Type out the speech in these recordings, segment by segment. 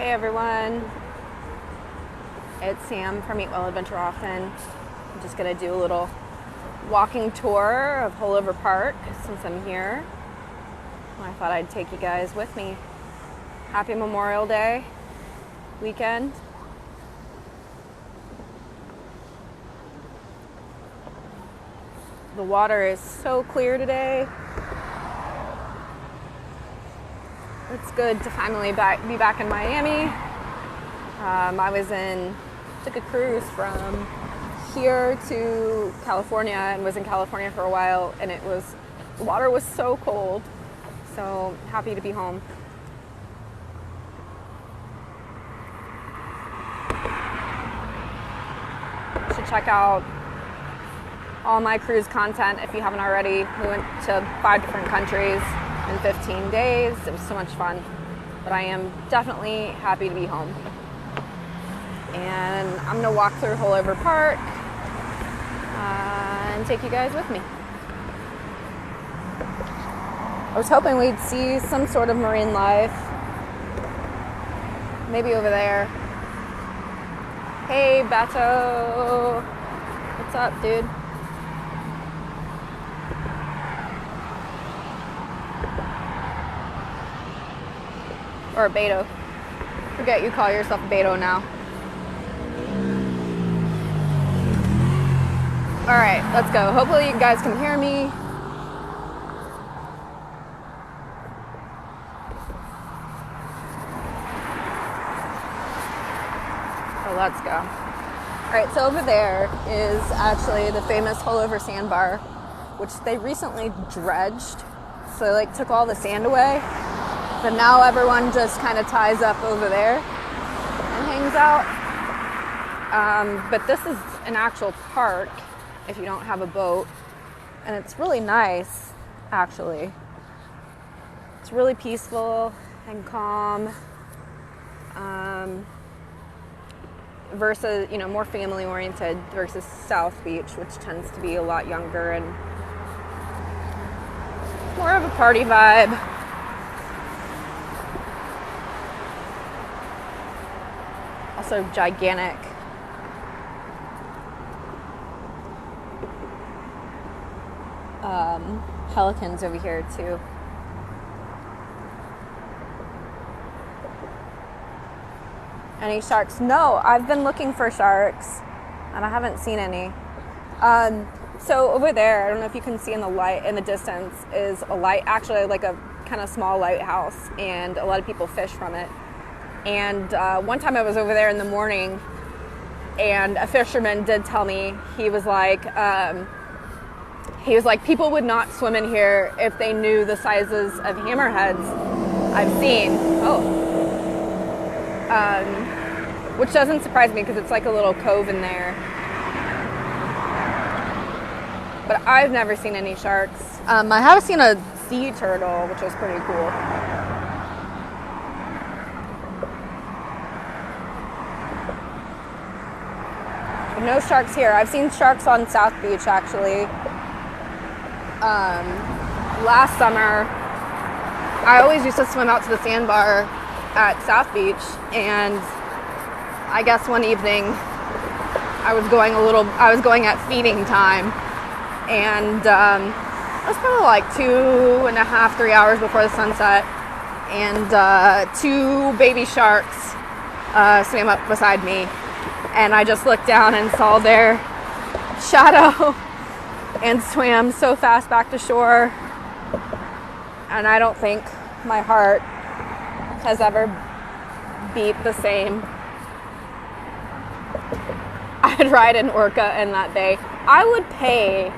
Hey everyone, it's Sam from Eat Well Adventure Often. I'm just gonna do a little walking tour of Haulover Park since I'm here. I thought I'd take you guys with me. Happy Memorial Day weekend. The water is so clear today. It's good to finally be back in Miami. Took a cruise from here to California and was in California for a while, and the water was so cold. So happy to be home. You should check out all my cruise content if you haven't already. We went to 5 different countries in 15 days. It was so much fun. But I am definitely happy to be home. And I'm gonna walk through Haulover Park and take you guys with me. I was hoping we'd see some sort of marine life. Maybe over there. Hey, Beto. What's up, dude? Or a Beto. Forget you call yourself a Beto now. Alright, let's go. Hopefully you guys can hear me. So let's go. Alright, so over there is actually the famous Haulover sandbar, which they recently dredged. So they took all the sand away. But now everyone just kind of ties up over there and hangs out. But this is an actual park if you don't have a boat. And it's really nice, actually. It's really peaceful and calm. Versus, more family oriented versus South Beach, which tends to be a lot younger and more of a party vibe. Also gigantic. Pelicans over here too. Any sharks? No, I've been looking for sharks and I haven't seen any. So over there, I don't know if you can see in the distance, is a light, actually like a kind of small lighthouse, and a lot of people fish from it. And one time I was over there in the morning, and a fisherman did tell me, he was like, people would not swim in here if they knew the sizes of hammerheads I've seen. Which doesn't surprise me because it's like a little cove in there. But I've never seen any sharks. I have seen a sea turtle, which was pretty cool. No sharks here. I've seen sharks on South Beach, actually. Last summer, I always used to swim out to the sandbar at South Beach, and I guess one evening I was going at feeding time, and it was probably like 2.5, 3 hours before the sunset, and 2 baby sharks swam up beside me. And I just looked down and saw their shadow and swam so fast back to shore. And I don't think my heart has ever beat the same. I'd ride an orca in that bay. I would pay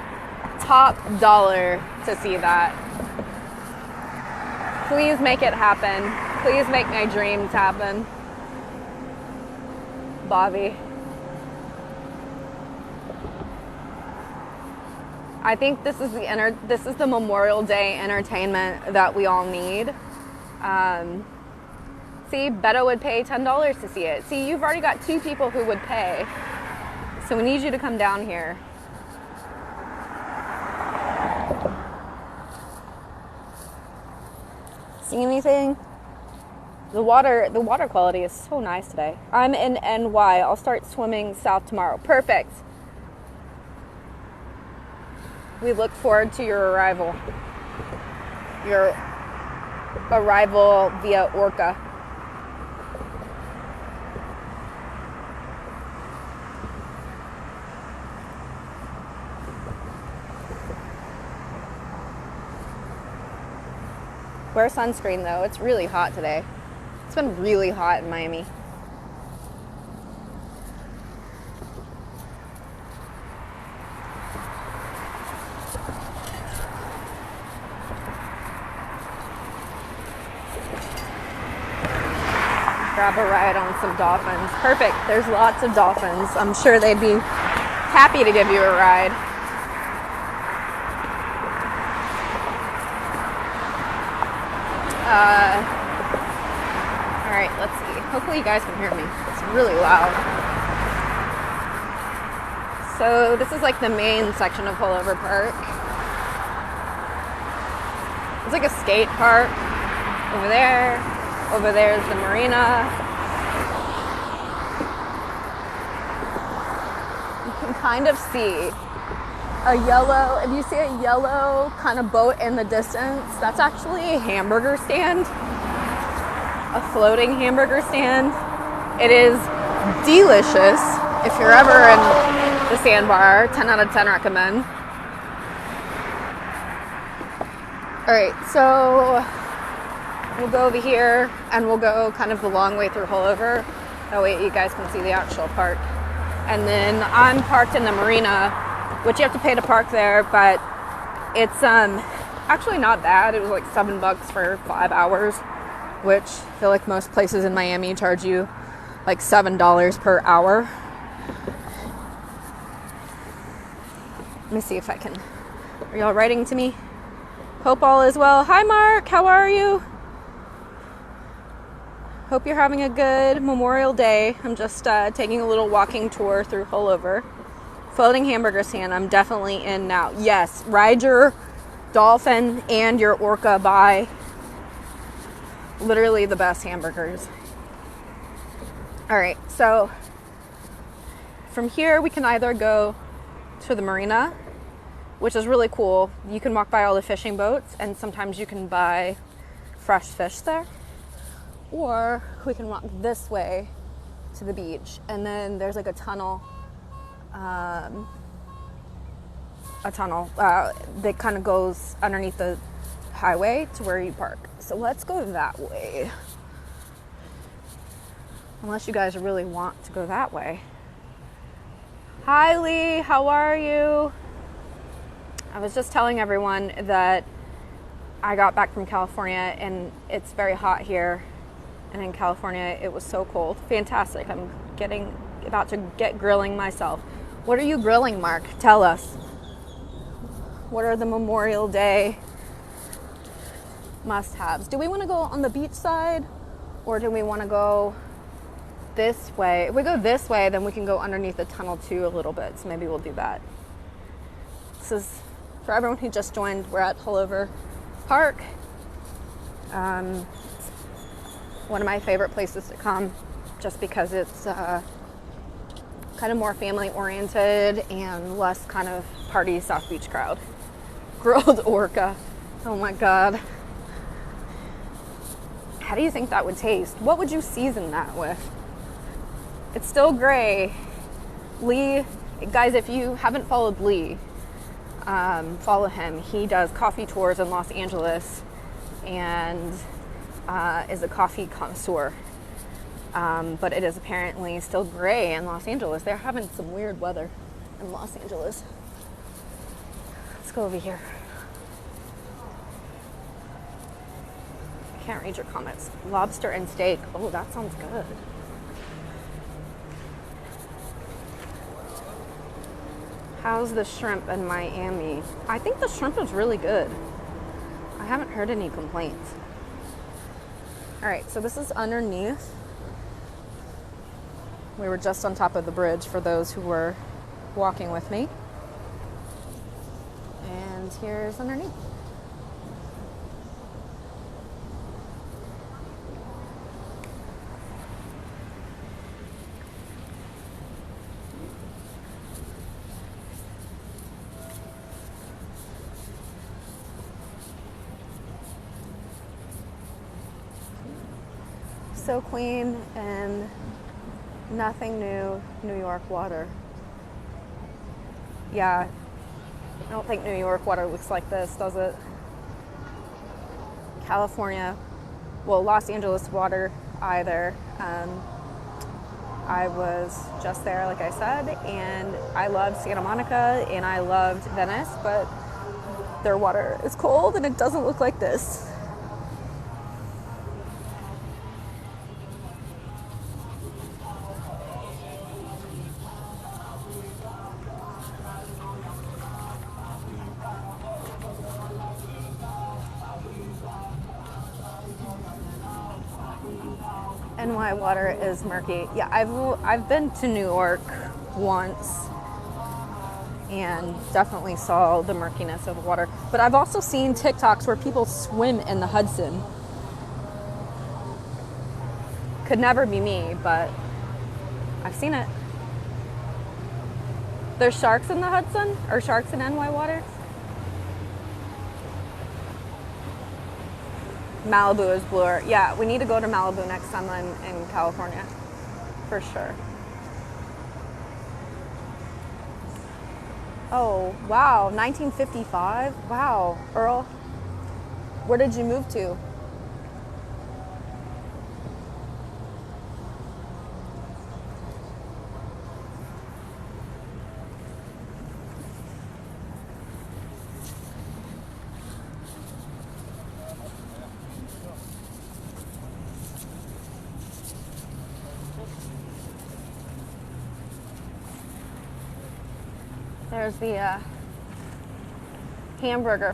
top dollar to see that. Please make it happen. Please make my dreams happen. Bobby. I think this is the Memorial Day entertainment that we all need. See, Beto would pay $10 to see it. See, you've already got 2 people who would pay. So we need you to come down here. See anything? The water quality is so nice today. I'm in NY. I'll start swimming south tomorrow. Perfect. We look forward to your arrival. Your arrival via Orca. Wear sunscreen though. It's really hot today. It's been really hot in Miami. Grab a ride on some dolphins. Perfect. There's lots of dolphins. I'm sure they'd be happy to give you a ride. All right, let's see. Hopefully you guys can hear me. It's really loud. So this is like the main section of Haulover Park. It's like a skate park over there. Over there is the marina. You can kind of see a yellow, if you see a yellow kind of boat in the distance, that's actually a hamburger stand, a floating hamburger stand. It is delicious. If you're ever in the sandbar, 10 out of 10 recommend. All right, so we'll go over here and we'll go kind of the long way through Haulover. That way you guys can see the actual park. And then I'm parked in the marina, which you have to pay to park there, but it's actually not bad. It was like $7 for 5 hours, which I feel like most places in Miami charge you like $7 per hour. Let me see if I can. Are y'all writing to me? Hope all is well. Hi Mark, how are you? Hope you're having a good Memorial Day. I'm just taking a little walking tour through Haulover. Floating hamburger stand, I'm definitely in now. Yes, ride your dolphin and your orca by literally the best hamburgers. All right, so from here we can either go to the marina, which is really cool. You can walk by all the fishing boats and sometimes you can buy fresh fish there. Or we can walk this way to the beach, and then there's like a tunnel that kind of goes underneath the highway to where you park. So let's go that way. Unless you guys really want to go that way. Hi Lee, how are you? I was just telling everyone that I got back from California and it's very hot here. And in California, it was so cold. Fantastic. I'm about to get grilling myself. What are you grilling, Mark? Tell us. What are the Memorial Day must-haves? Do we want to go on the beach side or do we want to go this way? If we go this way, then we can go underneath the tunnel too a little bit. So maybe we'll do that. This is, for everyone who just joined, we're at Haulover Park. One of my favorite places to come just because it's kind of more family oriented and less kind of party South Beach crowd. Grilled orca. Oh my God. How do you think that would taste? What would you season that with? It's still gray. Lee, guys, if you haven't followed Lee, follow him. He does coffee tours in Los Angeles and is a coffee connoisseur, but it is apparently still gray in Los Angeles. They're having some weird weather in Los Angeles. Let's go over here. I can't read your comments. Lobster and steak. Oh, that sounds good. How's the shrimp in Miami? I think the shrimp is really good. I haven't heard any complaints. All right, so this is underneath. We were just on top of the bridge for those who were walking with me. And here's underneath. so clean and nothing new. New York water. Yeah, I don't think New York water looks like this, does it? California, well, Los Angeles water either. I was just there, like I said, and I loved Santa Monica and I loved Venice, but their water is cold and it doesn't look like this. NY water is murky. Yeah, I've been to New York once and definitely saw the murkiness of the water. But I've also seen TikToks where people swim in the Hudson. Could never be me, but I've seen it. There's sharks in the Hudson? Or sharks in NY water? Malibu is bluer. Yeah, we need to go to Malibu next time I'm in California, for sure. Oh, wow, 1955? Wow, Earl, where did you move to? There's the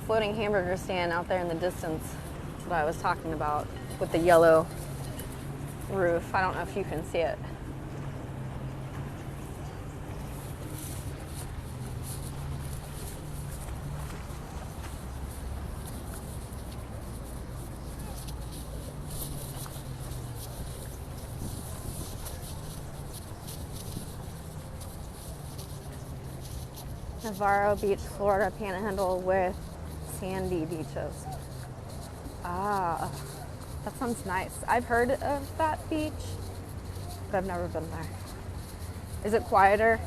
floating hamburger stand out there in the distance that I was talking about with the yellow roof. I don't know if you can see it. Navarro Beach, Florida Panhandle with sandy beaches. Ah, that sounds nice. I've heard of that beach, but I've never been there. Is it quieter?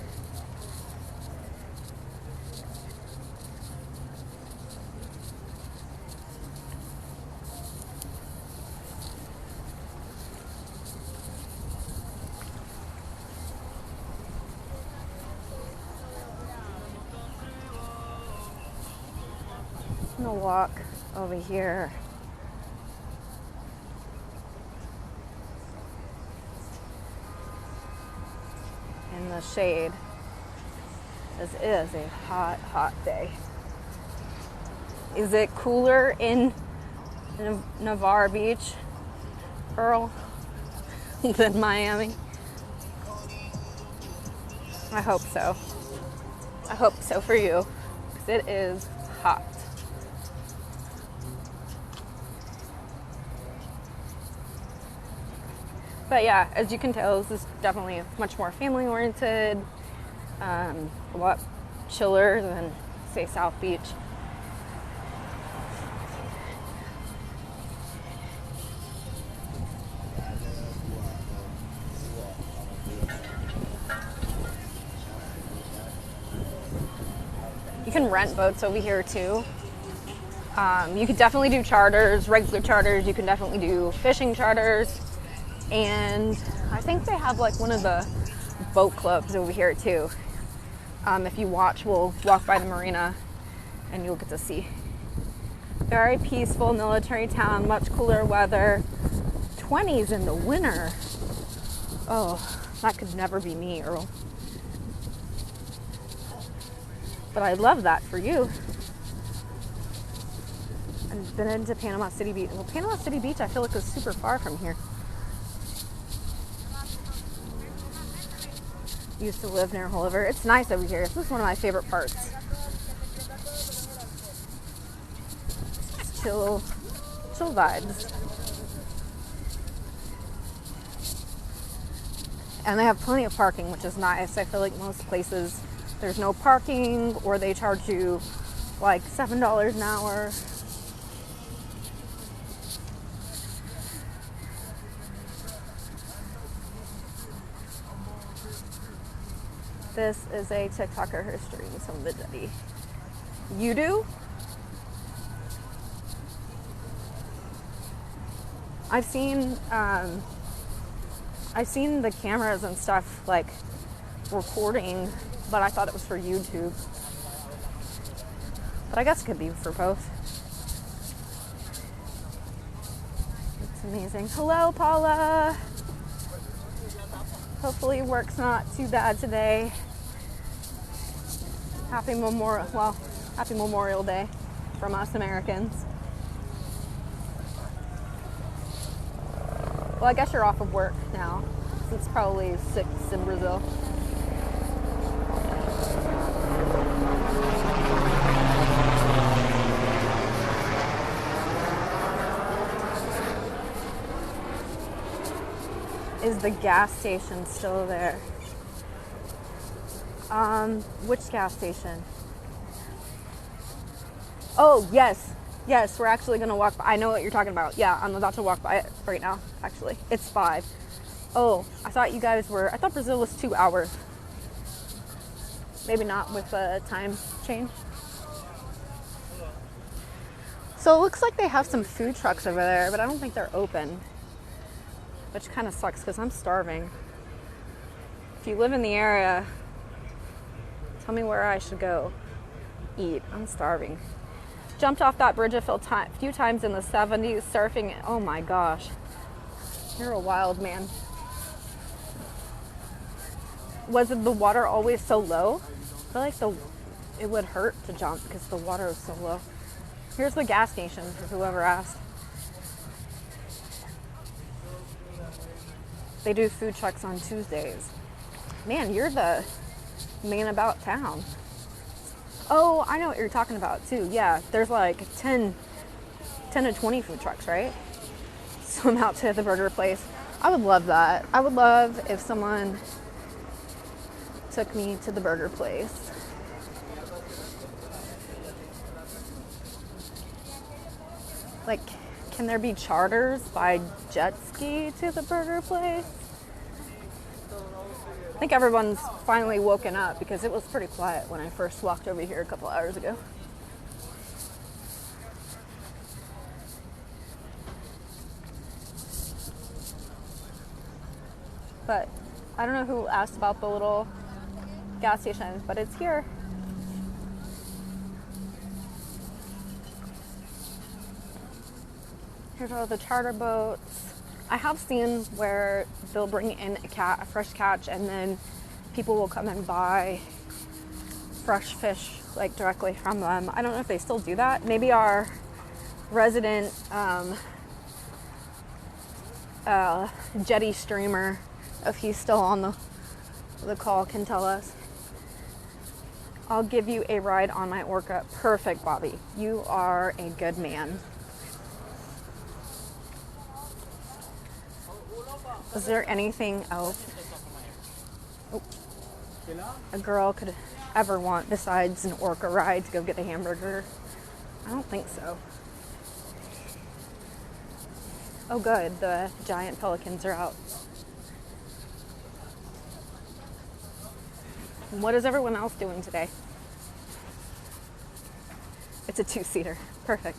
I'm gonna walk over here. In the shade. This is a hot, hot day. Is it cooler in Navarro Beach, Earl, than Miami? I hope so. I hope so for you, because it is hot. But yeah, as you can tell, this is definitely much more family oriented, a lot chiller than, say, South Beach. You can rent boats over here too. You could definitely do charters, regular charters. You can definitely do fishing charters. And I think they have like one of the boat clubs over here too. If you watch, we'll walk by the marina and you'll get to see. Very peaceful military town, much cooler weather. 20s in the winter. Oh, that could never be me, Earl. But I love that for you. I've been into Panama City Beach. Well, Panama City Beach, I feel like is super far from here. Used to live near Haulover. It's nice over here. This is one of my favorite parts. It's chill vibes. And they have plenty of parking, which is nice. I feel like most places there's no parking, or they charge you like $7 an hour. This is a TikToker who's streaming some of the jetty. You do? I've seen the cameras and stuff like recording, but I thought it was for YouTube. But I guess it could be for both. It's amazing. Hello, Paula. Hopefully work's not too bad today. Happy Memorial Day from us Americans. Well, I guess you're off of work now. It's probably 6 in Brazil. Is the gas station still there? Which gas station? Oh, yes. Yes, we're actually going to walk by. I know what you're talking about. Yeah, I'm about to walk by it right now, actually. It's 5. Oh, I thought Brazil was 2 hours. Maybe not with the time change. So it looks like they have some food trucks over there, but I don't think they're open. Which kind of sucks because I'm starving. If you live in the area, tell me where I should go eat. I'm starving. Jumped off that bridge a few times in the 70s surfing. Oh my gosh. You're a wild man. Was the water always so low? I feel like it would hurt to jump because the water is so low. Here's the gas station for whoever asked. They do food trucks on Tuesdays. Man, you're the man about town. Oh, I know what you're talking about too. Yeah, there's like 10 to 20 food trucks, right? So I'm out to the burger place. I would love that. I would love if someone took me to the burger place. Like, can there be charters by jet ski to the burger place? I think everyone's finally woken up because it was pretty quiet when I first walked over here a couple hours ago. But I don't know who asked about the little gas station, but it's here. Here's all the charter boats. I have seen where they'll bring in a fresh catch, and then people will come and buy fresh fish like directly from them. I don't know if they still do that. Maybe our resident jetty streamer, if he's still on the call, can tell us. I'll give you a ride on my orca. Perfect, Bobby. You are a good man. Is there anything else a girl could ever want besides an orca ride to go get a hamburger? I don't think so. Oh good, the giant pelicans are out. What is everyone else doing today? It's a 2-seater. Perfect.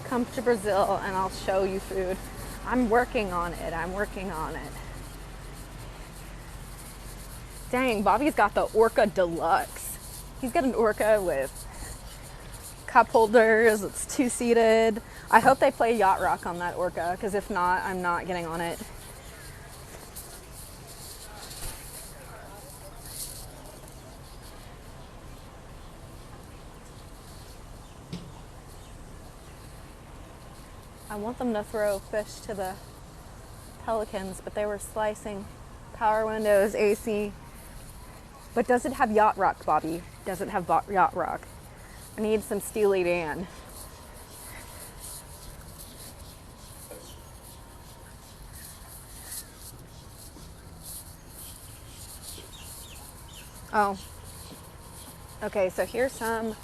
Come to Brazil and I'll show you food. I'm working on it. Dang, Bobby's got the Orca Deluxe. He's got an Orca with cup holders. It's 2-seated. I hope they play Yacht Rock on that Orca, because if not, I'm not getting on it. I want them to throw fish to the pelicans, but they were slicing power windows, AC. But does it have Yacht Rock, Bobby? Does it have Yacht Rock? I need some Steely Dan. Oh, okay, so here's some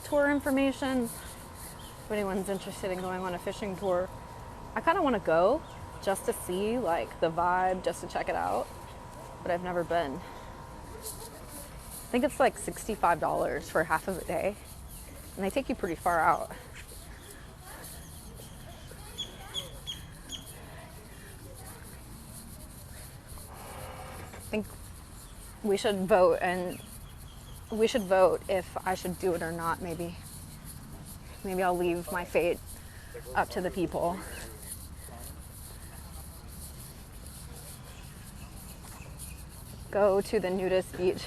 tour information. If anyone's interested in going on a fishing tour, I kind of want to go just to see like the vibe, just to check it out, but I've never been. I think it's like $65 for half of a day, and they take you pretty far out. I think we should vote, and we should vote if I should do it or not. Maybe I'll leave my fate up to the people. Go to the nudist beach.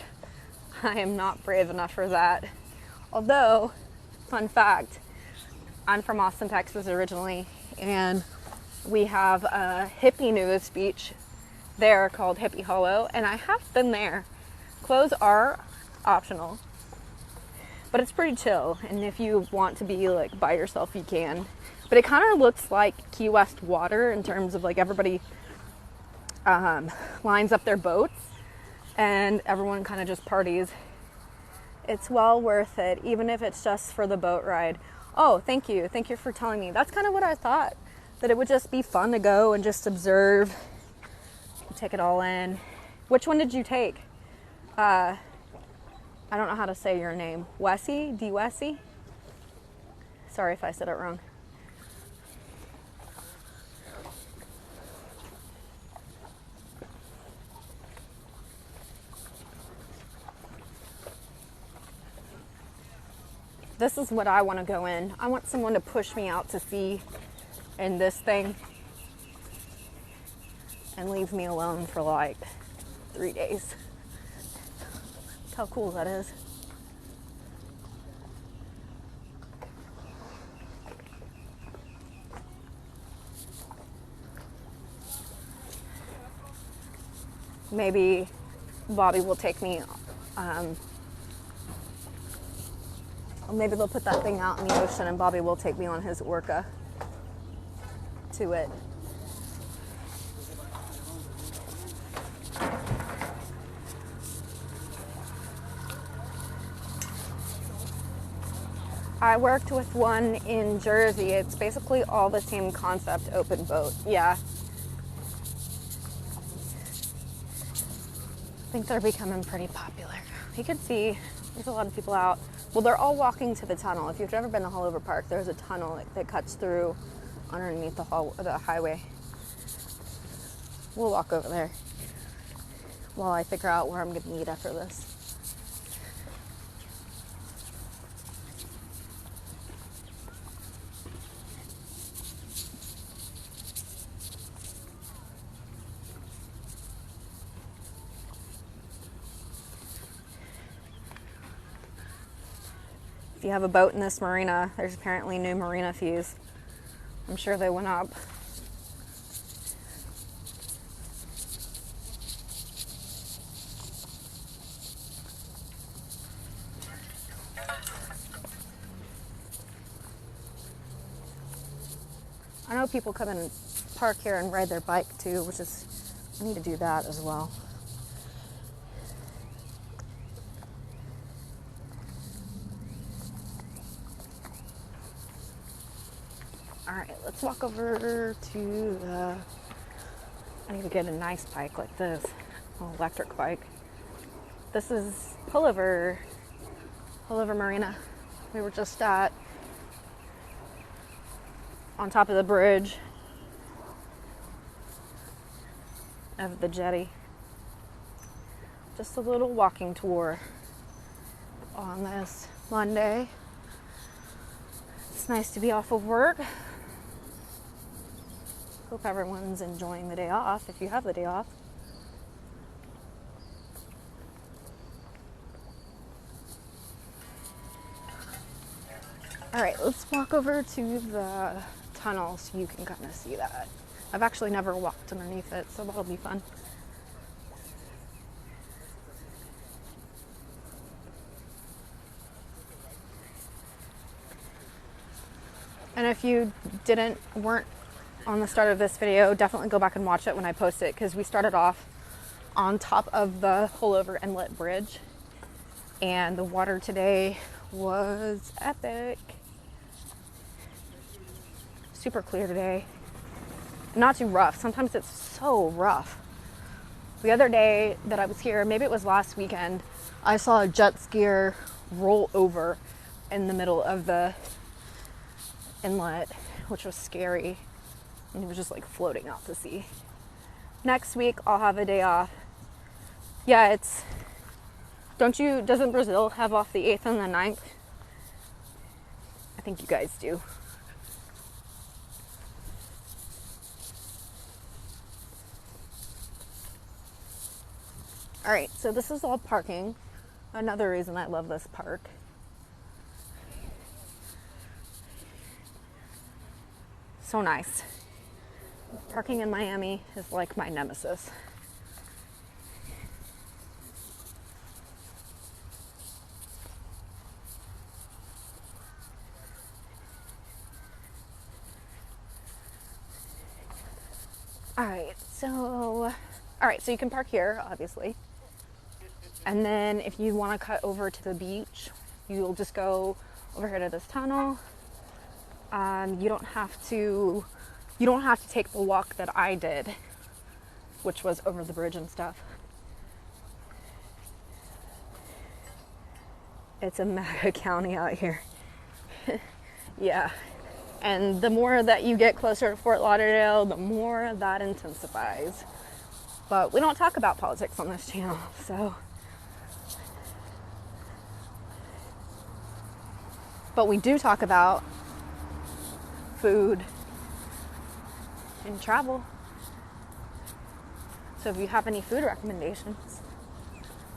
I am not brave enough for that. Although, fun fact, I'm from Austin, Texas originally, and we have a hippie nudist beach there called Hippie Hollow, and I have been there. Clothes are optional, but it's pretty chill, and if you want to be like by yourself, you can. But it kind of looks like Key West water in terms of like everybody lines up their boats and everyone kind of just parties. It's well worth it, even if it's just for the boat ride. Oh, thank you for telling me. That's kind of what I thought, that it would just be fun to go and just observe, take it all in. Which one did you take? I don't know how to say your name. Wessie? D. Wessie? Sorry if I said it wrong. This is what I want to go in. I want someone to push me out to sea in this thing and leave me alone for like 3 days. Look how cool that is. Maybe Bobby will take me, maybe they'll put that thing out in the ocean and Bobby will take me on his orca to it. I worked with one in Jersey. It's basically all the same concept, open boat. Yeah. I think they're becoming pretty popular. You can see there's a lot of people out. Well, they're all walking to the tunnel. If you've ever been to Haulover Park, there's a tunnel that cuts through underneath the highway. We'll walk over there while I figure out where I'm going to eat after this. If you have a boat in this marina, there's apparently new marina fees. I'm sure they went up. I know people come and park here and ride their bike too, which is, I need to do that as well. All right, let's walk over to the, I need to get a nice bike like this, an electric bike. This is Haulover Marina. We were just on top of the bridge of the jetty. Just a little walking tour on this Monday. It's nice to be off of work. Hope everyone's enjoying the day off, if you have the day off. All right, let's walk over to the tunnel so you can kind of see that. I've actually never walked underneath it, so that'll be fun. And if you weren't on the start of this video, definitely go back and watch it when I post it, because we started off on top of the Haulover Inlet bridge, And the water today was epic. Super clear today. Not too rough. Sometimes it's so rough. The other day that I was here, maybe it was last weekend, I saw a jet skier roll over in the middle of the inlet, which was scary. And he was just like floating out to sea. Next week, I'll have a day off. Yeah, doesn't Brazil have off the 8th and the 9th? I think you guys do. All right, so this is all parking. Another reason I love this park. So nice. Parking in Miami is like my nemesis. All right, so you can park here, obviously. And then if you want to cut over to the beach, you'll just go over here to this tunnel. You don't have to take the walk that I did, which was over the bridge and stuff. It's a mega county out here. Yeah. And the more that you get closer to Fort Lauderdale, the more that intensifies. But we don't talk about politics on this channel, so. But we do talk about food and travel. So if you have any food recommendations,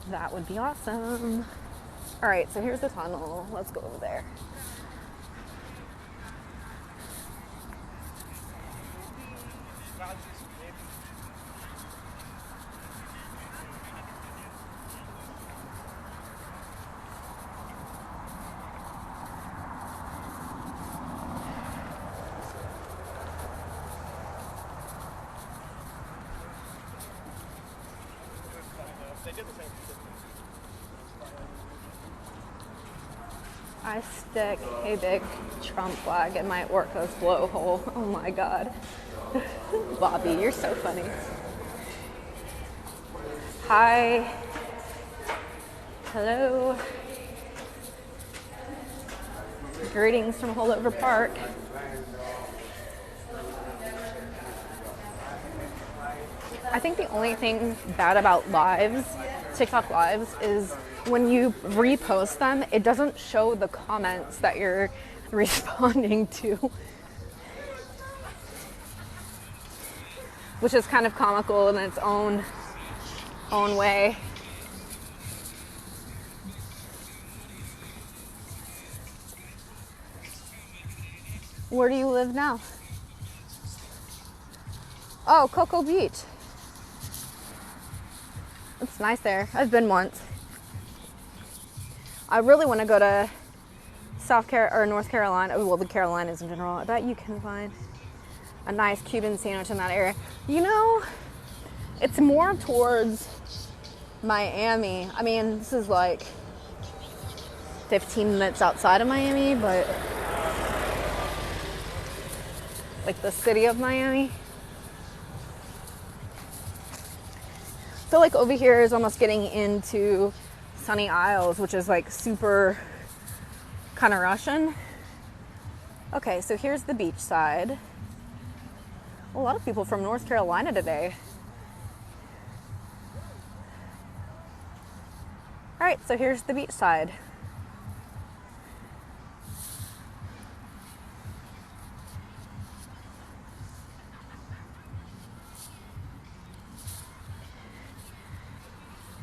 that would be awesome. All right, so here's the tunnel. Let's go over there. I stick a big Trump flag in my Orca's blowhole. Oh my God. Bobby, you're so funny. Hi. Hello. Greetings from Haulover Park. I think the only thing bad about lives, TikTok lives, is when you repost them, it doesn't show the comments that you're responding to, which is kind of comical in its own way. Where do you live now? Oh, Cocoa Beach. It's nice there. I've been once. I really want to go to North Carolina. Well, the Carolinas in general. I bet you can find a nice Cuban sandwich in that area. You know, it's more towards Miami. I mean, this is like 15 minutes outside of Miami, but like the city of Miami. I feel like over here is almost getting into Sunny Isles, which is like super kind of Russian. Okay, so here's the beach side. A lot of people from North Carolina today. All right, so here's the beach side.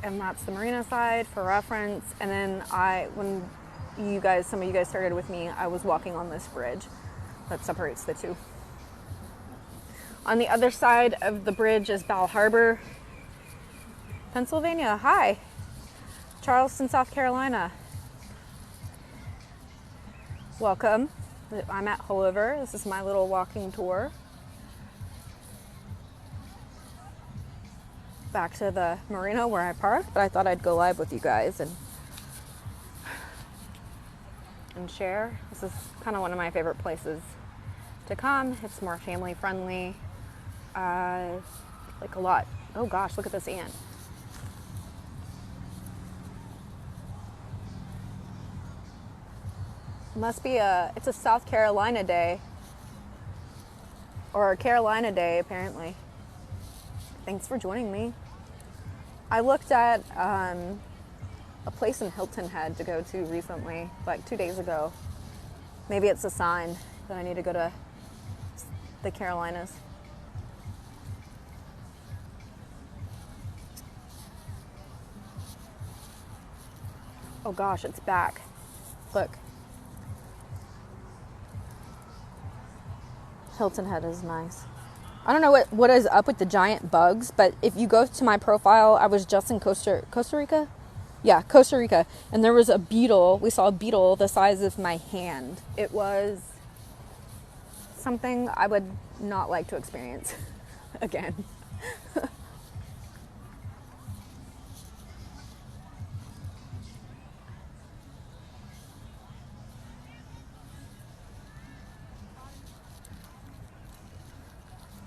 And that's the marina side for reference. And then when some of you guys started with me, I was walking on this bridge that separates the two. On the other side of the bridge is Bal Harbor, Pennsylvania. Hi. Charleston, South Carolina. Welcome. I'm at Haulover. This is my little walking tour. Back to the marina where I parked, but I thought I'd go live with you guys and and share. This is kind of one of my favorite places to come. It's more family friendly. Like a lot. Oh gosh, look at this ant. It's a South Carolina day. Or a Carolina day, apparently. Thanks for joining me. I looked at a place in Hilton Head to go to recently, like 2 days ago. Maybe it's a sign that I need to go to the Carolinas. Oh gosh, it's back. Look. Hilton Head is nice. I don't know what is up with the giant bugs, but if you go to my profile, I was just in Costa Rica? Yeah, Costa Rica. And there was a beetle. We saw a beetle the size of my hand. It was something I would not like to experience again.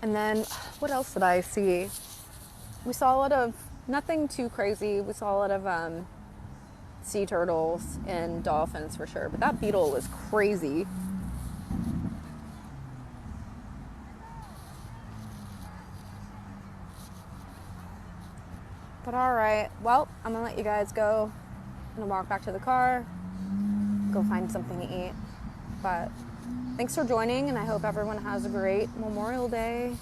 And then, what else did I see? We saw a lot of, nothing too crazy. We saw a lot of sea turtles and dolphins for sure. But that beetle was crazy. But all right, well, I'm gonna let you guys go. I'm gonna walk back to the car, go find something to eat. But thanks for joining, and I hope everyone has a great Memorial Day.